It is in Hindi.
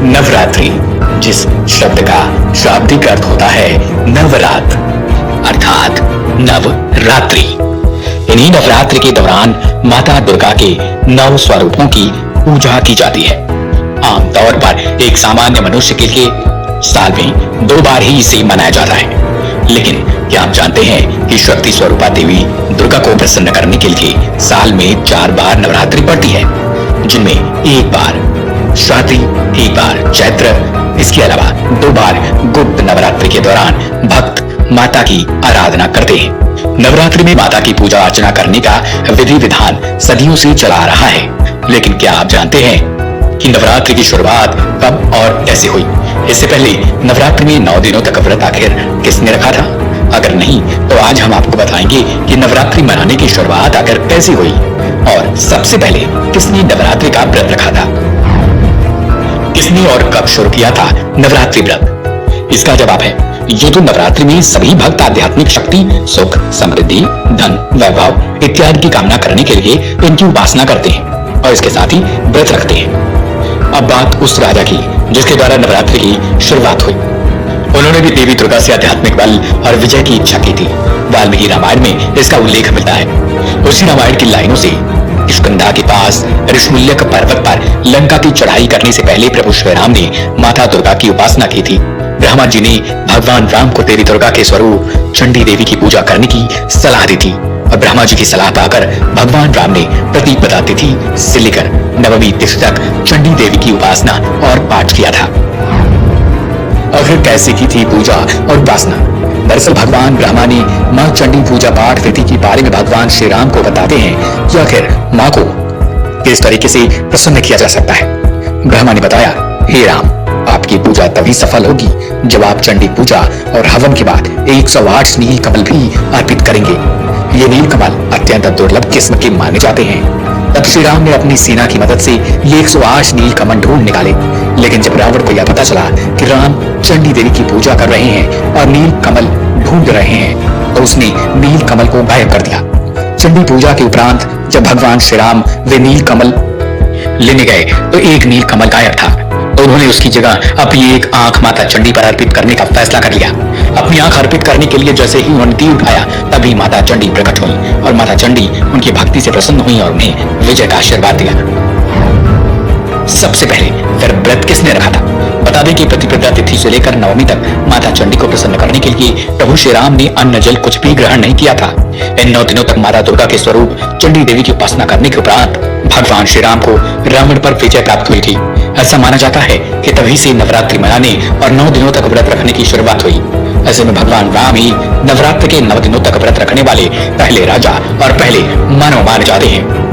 नवरात्रि, जिस शब्द का शाब्दिक अर्थ होता है नवरात, अर्थात नवरात्रि। इन्हीं नवरात्रि के दौरान माता दुर्गा के 9 स्वरूपों की पूजा की जाती है। आमतौर पर एक सामान्य मनुष्य के लिए साल में 2 बार ही इसे मनाया जाता है, लेकिन क्या आप जानते हैं कि शक्ति स्वरूपा देवी दुर्गा को प्रसन्न करने के लिए साल में 4 बार नवरात्रि पड़ती है, जिनमें एक बार श्राद्धी, एक बार चैत्र, इसके अलावा 2 बार गुप्त नवरात्रि के दौरान भक्त माता की आराधना करते हैं। नवरात्रि में माता की पूजा अर्चना करने का विधि विधान सदियों से चला आ रहा है, लेकिन क्या आप जानते हैं कि नवरात्रि की शुरुआत कब और कैसे हुई? इससे पहले नवरात्रि में 9 दिनों तक व्रत आखिर किसने रखा था? अगर नहीं तो आज हम आपको बताएंगे कि नवरात्रि मनाने की शुरुआत आखिर कैसे हुई और सबसे पहले किसने नवरात्रि का व्रत रखा था। किसने और कब शुरू किया था नवरात्रि व्रत? इसका जवाब है, ये तो नवरात्रि में सभी भक्त आध्यात्मिक शक्ति, सुख, समृद्धि, धन, वैभव इत्यादि की कामना करने के लिए इनकी उपासना करते हैं और इसके साथ ही व्रत रखते हैं। अब बात उस राजा की जिसके द्वारा नवरात्रि की शुरुआत हुई। उन्होंने भी देवी दुर्गा से आध्यात्मिक बल और विजय की इच्छा की थी। वाल्मीकि रामायण में इसका उल्लेख मिलता है। उसी रामायण की लाइनों से किष्किंधा के पास ऋषमुल्यक पर्वत पर लंका की चढ़ाई करने से पहले प्रभु श्री राम ने माता दुर्गा की उपासना की थी। ब्रह्मा जी ने भगवान राम को देवी दुर्गा के स्वरूप चंडी देवी की पूजा करने की सलाह दी थी और ब्रह्मा जी की सलाह पाकर भगवान राम ने प्रतिपदा तिथि से लेकर नवमी तिथि तक चंडी देवी की उपासना और पाठ किया था। आखिर कैसे की थी पूजा और उपासना? दरअसल भगवान ब्रह्मा ने मां चंडी पूजा पाठ विधि के बारे में भगवान श्री राम को बताते हैं कि आखिर मां को किस तरीके से प्रसन्न किया जा सकता है। ब्रह्मा ने बताया, हे राम, आपकी पूजा तभी सफल होगी जब आप चंडी पूजा और हवन के बाद 108 नील कमल भी अर्पित करेंगे। ये नील कमल अत्यंत दुर्लभ किस्म के माने जाते हैं। तब श्री राम ने अपनी सेना की मदद से ये 108 नील कमल ढूंढ निकाले, लेकिन जब रावण को यह पता चला कि राम चंडी देवी की पूजा कर रहे हैं और नील कमल ढूंढ रहे हैं, तो उसने नील कमल को गायब कर दिया। चंडी पूजा के उपरांत जब भगवान श्री राम वे नील कमल लेने गए तो एक नील कमल गायब था, तो उन्होंने उसकी जगह अपनी एक आंख माता चंडी पर अर्पित करने का फैसला कर लिया। अपनी आंख अर्पित करने के लिए जैसे ही उन्होंने तीर उठाया, तभी माता चंडी प्रकट हुई और माता चंडी उनकी भक्ति से प्रसन्न हुई और उन्हें विजय का आशीर्वाद दिया। सबसे पहले फिर व्रत किसने रखा था? बता दें कि प्रतिपदा तिथि से लेकर नवमी तक माता चंडी को प्रसन्न करने के लिए प्रभु श्री राम ने अन्न जल कुछ भी ग्रहण नहीं किया था। इन 9 दिनों तक माता दुर्गा के स्वरूप चंडी देवी की उपासना करने के उपरांत भगवान श्री राम को रावण पर विजय प्राप्त हुई थी। ऐसा माना जाता है कि तभी से नवरात्रि मनाने और 9 दिनों तक व्रत रखने की शुरुआत हुई। ऐसे में भगवान राम ही नवरात्र के 9 दिनों तक व्रत रखने वाले पहले राजा और पहले मानव माने जाते हैं।